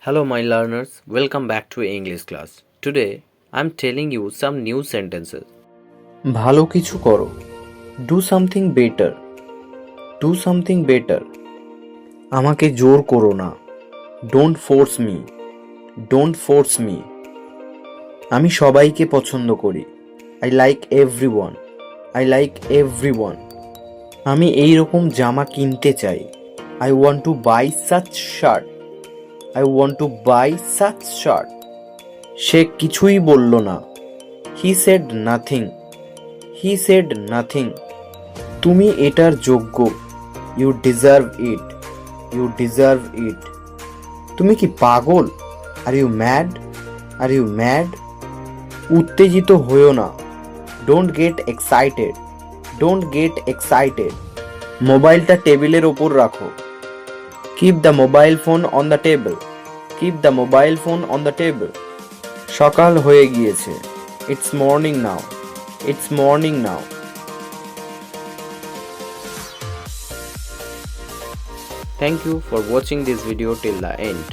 Hello, my learners. Welcome back to English class. Today, I'm telling you some new sentences. ভালো কিছু করো. Do something better. Do something better. আমাকে জোর করো না. Don't force me. Don't force me. আমি সবাইকে পছন্দ করি. I like everyone. I like everyone. আমি এই রকম জামা কিনতে চাই. I want to buy such shirt. I want to buy such shirt. সে কিছুই বলল না. He said nothing. He said nothing. তুমি এটার যোগ্য. You deserve it. You deserve it. তুমি কি পাগল? Are you mad? Are you mad? উত্তেজিত হয়ো না. Don't get excited. Don't get excited. মোবাইলটা টেবিলের ওপর রাখো. Keep the mobile phone on the table. Keep the mobile phone on the table. সকাল হয়ে গিয়েছে. It's morning now. It's morning now. Thank you for watching this video till the end.